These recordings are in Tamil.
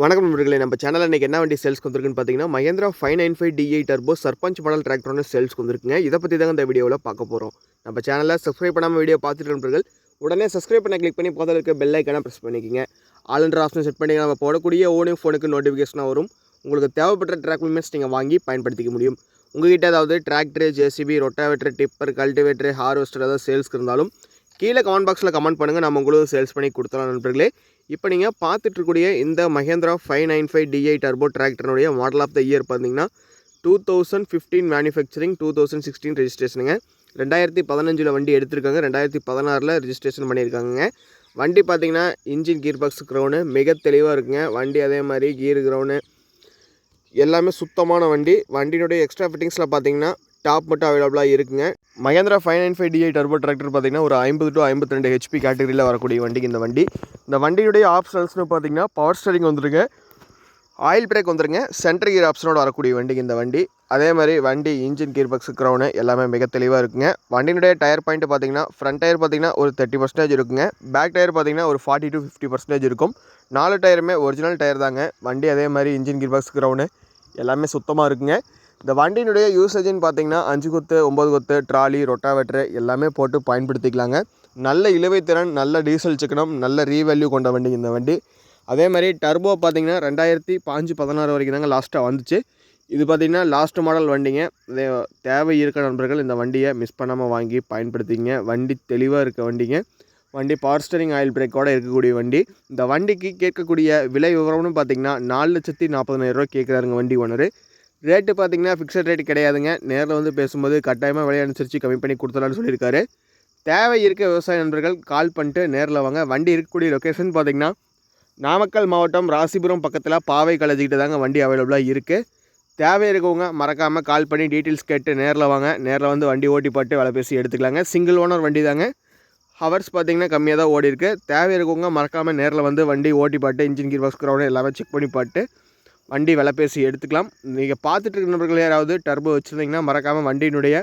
வணக்கம் நண்பர்களே, நம்ம சேனலில் இன்றைக்கி என்ன வண்டி சேல்ஸ்க்கு வந்திருக்குன்னு பார்த்தீங்கன்னா, Mahindra 595 DI turbo Sarpanch model tractor ஒன்று சேல்ஸ்க்கு வந்திருக்குங்க. இதை பற்றி தாங்க இந்த வீடியோவில் பார்க்க போகிறோம். நம்ம சேனலில் சப்ஸ்கிரைப் பண்ணாமல் வீடியோ பார்த்துட்டு நண்பர்கள் உடனே சப்ஸ்கிரைப் பண்ண கிளிக் பண்ணி பக்கத்தில் இருக்க பெல் ஐக்கான ப்ரெஸ் பண்ணிக்கோங்க. ஆல் என்ற ஆப்ஷன் செட் பண்ணி நம்ம போடக்கூடிய ஓனிங் ஃபோனுக்கு நோட்டிஃபிகேஷனாக வரும். உங்களுக்கு தேவைப்பட்ட ட்ராக் லிமிட்ஸ் நீங்கள் வாங்கி பயன்படுத்திக்க முடியும். உங்கள்கிட்ட ஏதாவது tractor, JCB, rotavator, tipper, cultivator, harvester ஏதாவது சேல்ஸ்க்கு இருந்தாலும் கீழே கமெண்ட் பாக்ஸில் கமெண்ட் பண்ணுங்கள். நம்ம உங்களுக்கு சேல்ஸ் பண்ணி கொடுத்துலாம் நண்பர்களே. இப்போ நீங்கள் பார்த்துட்ருக்கூடிய இந்த மஹேந்திரா 595 DI டர்போ டிராக்டருடைய மாடல் ஆஃப் த இயர் பார்த்தீங்கன்னா 2015 மேனுஃபேக்சரிங், 2016 ரெஜிஸ்ட்ரேஷனுங்க. 2015 வண்டி எடுத்திருக்காங்க, 2016 ரெஜிஸ்ட்ரேஷன் பண்ணியிருக்காங்க. வண்டி பார்த்தீங்கன்னா இன்ஜின் கீர் பாக்ஸ் க்ரௌனு மிக தெளிவாக இருக்குங்க. வண்டி அதே மாதிரி கீர் க்ரௌனு எல்லாமே சுத்தமான வண்டி. வண்டியினுடைய எக்ஸ்ட்ரா ஃபிட்டிங்ஸில் பார்த்தீங்கன்னா டாப் மட்டும் அவைலபிளாக இருக்குங்க. மஹேந்திரா 595 DI டர்போ டிராக்டர் பார்த்தீங்கன்னா ஒரு 50 to 52 HP கேட்டகரியில் வரக்கூடிய வண்டிக்கு இந்த வண்டி. இந்த வண்டியுடைய ஆப்ஷனல்ஸ்னு பார்த்தீங்கன்னா பவர் ஸ்டீரிங் வந்துருங்க, ஆயில் பிரேக் வந்துருங்க, சென்ட்ரல் கியர் ஆப்ஷனோட வரக்கூடிய வண்டிக்கு இந்த வண்டி. அதே மாதிரி வண்டி இன்ஜின் கீர் பாக்ஸ் க்ரௌனு எல்லாமே மிக தெளிவாக இருக்குங்க. வண்டியினுடைய டயர் பாயிண்ட் பார்த்தீங்கன்னா ஃப்ரண்ட் டயர் பார்த்தீங்கன்னா ஒரு 30% இருக்குங்க. பேக் டயர் பார்த்தீங்கன்னா ஒரு 40 to 50% இருக்கும். 4 டயருமே ஒரிஜினல் டயர் தாங்க. வண்டி அதே மாதிரி இன்ஜின் கீர் பாக்ஸ் க்ரௌனு எல்லாமே சுத்தமாக இருக்குங்க. இந்த வண்டியினுடைய யூசேஜின்னு பார்த்தீங்கன்னா 5 கொத்து, 9 கொத்து, ட்ராலி, ரொட்டாவேட்டர் எல்லாமே போட்டு பயன்படுத்திக்கலாங்க. நல்ல இழுவைத்திறன், நல்ல டீசல் சிக்கனம், நல்ல ரீவேல்யூ கொண்ட வண்டி இந்த வண்டி. அதே மாதிரி டர்போ பார்த்தீங்கன்னா 2015-16 வரைக்கும் தாங்க லாஸ்ட்டாக வந்துச்சு. இது பார்த்திங்கன்னா லாஸ்ட் மாடல் வண்டிங்க. தேவை இருக்க நண்பர்கள் இந்த வண்டியை மிஸ் பண்ணாமல் வாங்கி பயன்படுத்திங்க. வண்டி தெளிவாக இருக்க வண்டிங்க. வண்டி பவர் ஸ்டீரிங், ஆயில் பிரேக்கோடு இருக்கக்கூடிய வண்டி. இந்த வண்டிக்கு கேட்கக்கூடிய விலை விவரம்னு பார்த்திங்கன்னா 4,40,000 ரூபா கேட்குறாருங்க வண்டி ஓனர். ரேட்டு பார்த்திங்கன்னா ஃபிக்ஸட் ரேட்டு கிடையாதுங்க. நேரில் வந்து பேசும்போது கட்டாயமாக விலை அனுசரித்து கம்மி பண்ணி கொடுத்துலான்னு சொல்லியிருக்காரு. தேவை இருக்க விவசாய நண்பர்கள் கால் பண்ணிட்டு நேரில் வாங்க. வண்டி இருக்கக்கூடிய லொக்கேஷன் பார்த்திங்கன்னா நாமக்கல் மாவட்டம் ராசிபுரம் பக்கத்தில் பாவை காலேஜ்கிட்ட தாங்க வண்டி அவைலபிளாக இருக்குது. தேவை இருக்கவங்க மறக்காமல் கால் பண்ணி டீட்டெயில்ஸ் கேட்டு நேரில் வாங்க. நேரில் வந்து வண்டி ஓட்டி பாட்டு விலை பேசி எடுத்துக்கலாங்க. சிங்கிள் ஓனர் வண்டி தாங்க. ஹவர்ஸ் பார்த்திங்கன்னா கம்மியாக தான் ஓடி இருக்குது. தேவை இருக்கவங்க மறக்காமல் நேரில் வந்து வண்டி ஓட்டி பாட்டு இன்ஜின் கீர் பாக்ஸ் க்ரௌண்ட் எல்லாமே செக் பண்ணி பாட்டு வண்டி விலை பேசி எடுத்துக்கலாம். நீங்கள் பார்த்துட்டு இருக்க நண்பர்கள் யாராவது டர்போ வச்சுருந்தீங்கன்னா மறக்காமல் வண்டியினுடைய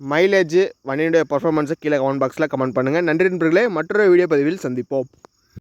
மைலேஜ், வண்டியினுடைய பர்ஃபார்மன்ஸை கீழே கமெண்ட் பாக்ஸில் கமெண்ட் பண்ணுங்கள். நன்றி நண்பர்களே, மற்றொரு வீடியோ பதிவில் சந்திப்போம்.